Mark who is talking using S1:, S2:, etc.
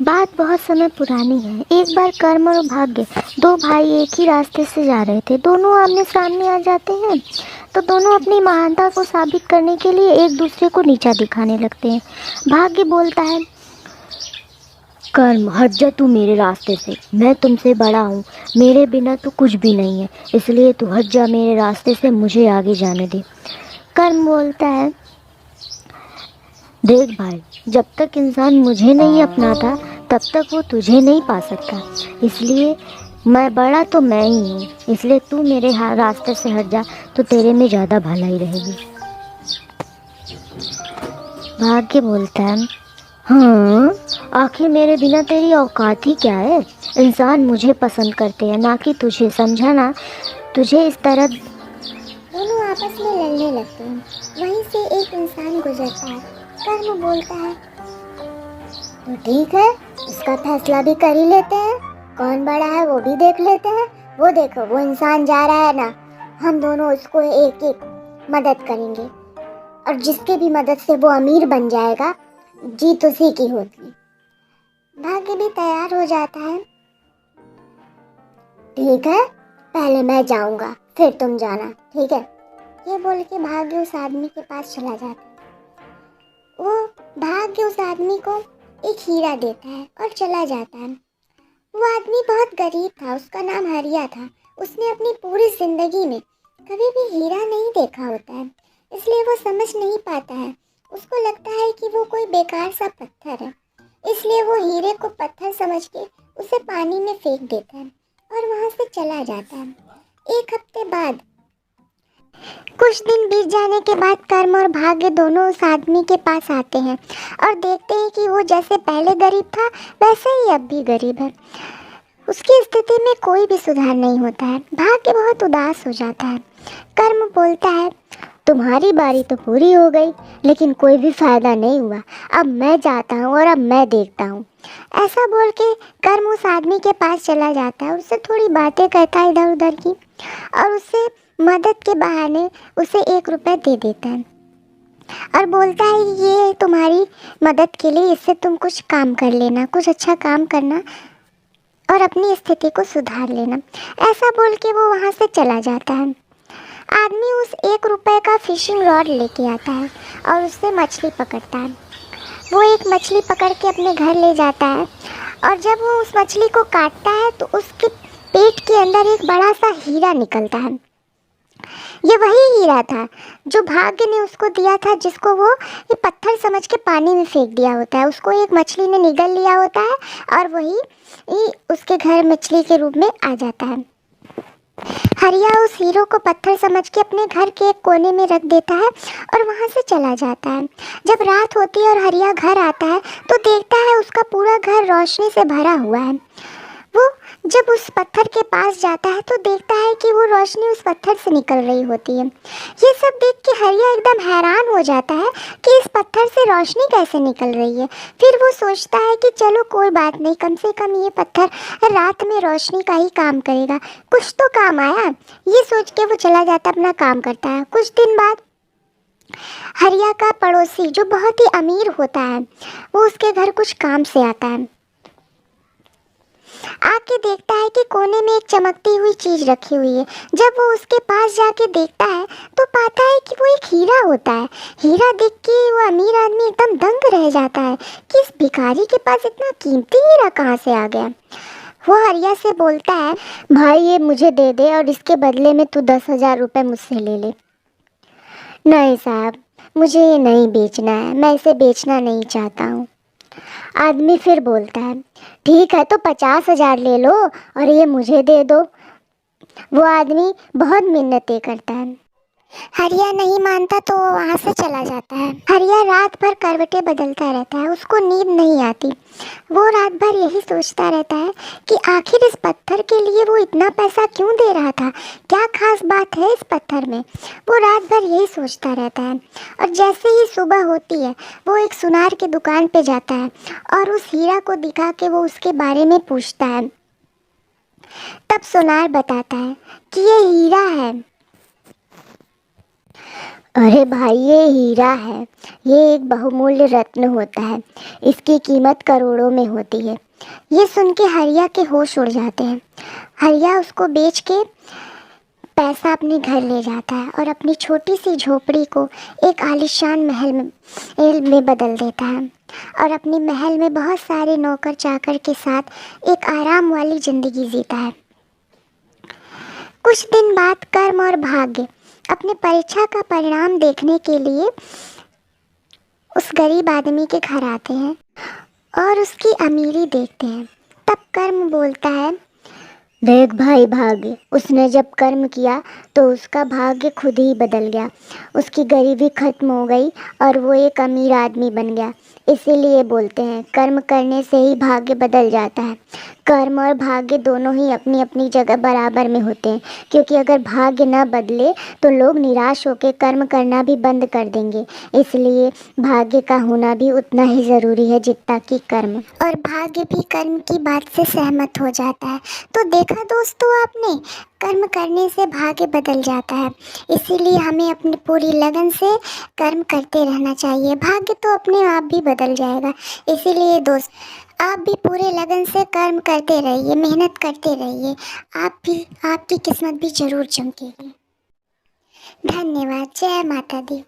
S1: बात बहुत समय पुरानी है। एक बार कर्म और भाग्य, दो भाई एक ही रास्ते से जा रहे थे। दोनों आमने सामने आ जाते हैं तो दोनों अपनी महानता को साबित करने के लिए एक दूसरे को नीचा दिखाने लगते हैं। भाग्य बोलता है, कर्म हट जा तू मेरे रास्ते से, मैं तुमसे बड़ा हूँ, मेरे बिना तू कुछ भी नहीं है, इसलिए तू हट जा मेरे रास्ते से, मुझे आगे जाने दे। कर्म बोलता है, देख भाई, जब तक इंसान मुझे नहीं अपनाता तब तक वो तुझे नहीं पा सकता, इसलिए मैं बड़ा तो मैं ही हूँ, इसलिए तू मेरे रास्ते से हट जा तो तेरे में ज़्यादा भलाई रहेगी। भाग्य बोलता है, हाँ, आखिर मेरे बिना तेरी औकात ही क्या है। इंसान मुझे पसंद करते हैं ना कि तुझे, समझा ना। तुझे इस तरह। दोनों आपस में लड़ने लगते हैं। वहीं से एक इंसान गुजरता है। कर्म बोलता है, तो ठीक है, इसका फैसला भी कर ही लेते हैं, कौन बड़ा है वो भी देख लेते हैं। वो देखो, वो इंसान जा रहा है ना, हम दोनों उसको एक एक मदद करेंगे, और जिसके भी मदद से वो अमीर बन जाएगा, जीत उसी की होती। भाग्य भी तैयार हो जाता है। ठीक है, पहले मैं जाऊंगा, फिर तुम जाना, ठीक है। ये बोल के भाग्य उस आदमी के पास चला जाता है। वो भाग्य उस आदमी को एक हीरा देता है और चला जाता है। वो आदमी बहुत गरीब था, उसका नाम हरिया था। उसने अपनी पूरी जिंदगी में कभी भी हीरा नहीं देखा होता है, इसलिए वो समझ नहीं पाता है। उसको लगता है कि वो कोई बेकार सा पत्थर है, इसलिए वो हीरे को पत्थर समझ के उसे पानी में फेंक देता है और वहाँ से चला जाता है। एक हफ्ते बाद, कुछ दिन बीत जाने के बाद कर्म और भाग्य दोनों उस आदमी के पास आते हैं और देखते हैं कि वो जैसे पहले गरीब था वैसे ही अब भी गरीब है। उसकी स्थिति में कोई भी सुधार नहीं होता है। भाग्य बहुत उदास हो जाता है। कर्म बोलता है, तुम्हारी बारी तो पूरी हो गई, लेकिन कोई भी फायदा नहीं हुआ। अब मैं जाता हूँ और अब मैं देखता हूँ। ऐसा बोल के कर्म उस आदमी के पास चला जाता है, उससे थोड़ी बातें करता है इधर उधर की, और उससे मदद के बहाने उसे 1 रुपया दे देता है और बोलता है, ये तुम्हारी मदद के लिए, इससे तुम कुछ काम कर लेना, कुछ अच्छा काम करना और अपनी स्थिति को सुधार लेना। ऐसा बोल के वो वहाँ से चला जाता है। आदमी उस 1 रुपये का फिशिंग रॉड लेके आता है और उससे मछली पकड़ता है। वो एक मछली पकड़ के अपने घर ले जाता है और जब वो उस मछली को काटता है तो उसके पेट के अंदर एक बड़ा सा हीरा निकलता है। ये वही हीरा था जो भाग्य ने उसको दिया था, जिसको वो ये पत्थर समझ के पानी में फेंक दिया होता है। उसको एक मछली ने निगल लिया होता है और वही उसके घर मछली के रूप में आ जाता है। हरिया उस हीरो को पत्थर समझ के अपने घर के एक कोने में रख देता है और वहाँ से चला जाता है। जब रात होती है और हरिया घर आता है तो देखता है उसका पूरा घर रोशनी से भरा हुआ है। वो जब उस पत्थर के पास जाता है तो देखता है कि वो रोशनी उस पत्थर से निकल रही होती है। ये सब देख के हरिया एकदम हैरान हो जाता है कि इस पत्थर से रोशनी कैसे निकल रही है। फिर वो सोचता है कि चलो कोई बात नहीं, कम से कम ये पत्थर रात में रोशनी का ही काम करेगा, कुछ तो काम आया। ये सोच के वो चला जाता, अपना काम करता है। कुछ दिन बाद हरिया का पड़ोसी जो बहुत ही अमीर होता है, वो उसके घर कुछ काम से आता है। आके देखता है कि कोने में एक चमकती हुई चीज रखी हुई है। जब वो उसके पास जाके देखता है तो पाता है कि वो एक हीरा होता है। हीरा देख के वो अमीर आदमी एकदम दंग रह जाता है कि इस भिखारी के पास इतना कीमती हीरा कहाँ से आ गया। वो हरिया से बोलता है, भाई ये मुझे दे दे और इसके बदले में तू 10,000 रुपये मुझसे ले ले। नहीं साहब, मुझे ये नहीं बेचना है, मैं इसे बेचना नहीं चाहता हूँ। आदमी फिर बोलता है, ठीक है तो 50,000 ले लो और ये मुझे दे दो। वो आदमी बहुत मिन्नतें करता है। हरिया नहीं मानता तो वो वहाँ से चला जाता है। हरिया रात भर करवटें बदलता रहता है, उसको नींद नहीं आती। वो रात भर यही सोचता रहता है कि आखिर इस पत्थर के लिए वो इतना पैसा क्यों दे रहा था, क्या खास बात है इस पत्थर में। वो रात भर यही सोचता रहता है और जैसे ही सुबह होती है वो एक सुनार की दुकान पे जाता है और उस हीरा को दिखा के वो उसके बारे में पूछता है। तब सुनार बताता है कि ये हीरा है। अरे भाई, ये हीरा है। ये एक बहुमूल्य रत्न होता है। इसकी कीमत करोड़ों में होती है। ये सुन के हरिया के होश उड़ जाते हैं। हरिया उसको बेच के पैसा अपने घर ले जाता है और अपनी छोटी सी झोपड़ी को एक आलीशान महल में बदल देता है और अपने महल में बहुत सारे नौकर चाकर के साथ एक आराम वाली ज़िंदगी जीता है। कुछ दिन बाद कर्म और भाग्य अपने परीक्षा का परिणाम देखने के लिए उस गरीब आदमी के घर आते हैं और उसकी अमीरी देखते हैं। तब कर्म बोलता है, देख भाई भाग्य, उसने जब कर्म किया तो उसका भाग्य खुद ही बदल गया। उसकी गरीबी खत्म हो गई और वो एक अमीर आदमी बन गया। इसीलिए बोलते हैं कर्म करने से ही भाग्य बदल जाता है। कर्म और भाग्य दोनों ही अपनी अपनी जगह बराबर में होते हैं, क्योंकि अगर भाग्य न बदले तो लोग निराश होकर कर्म करना भी बंद कर देंगे। इसलिए भाग्य का होना भी उतना ही ज़रूरी है जितना कि कर्म। और भाग्य भी कर्म की बात से सहमत हो जाता है। तो देखा दोस्तों आपने, कर्म करने से भाग्य बदल जाता है। इसीलिए हमें अपनी पूरी लगन से कर्म करते रहना चाहिए। भाग्य तो अपने आप भी बदल जाएगा। इसीलिए दोस्त, आप भी पूरे लगन से कर्म करते रहिए, मेहनत करते रहिए। आपकी किस्मत भी जरूर चमकेगी। धन्यवाद। जय माता दी।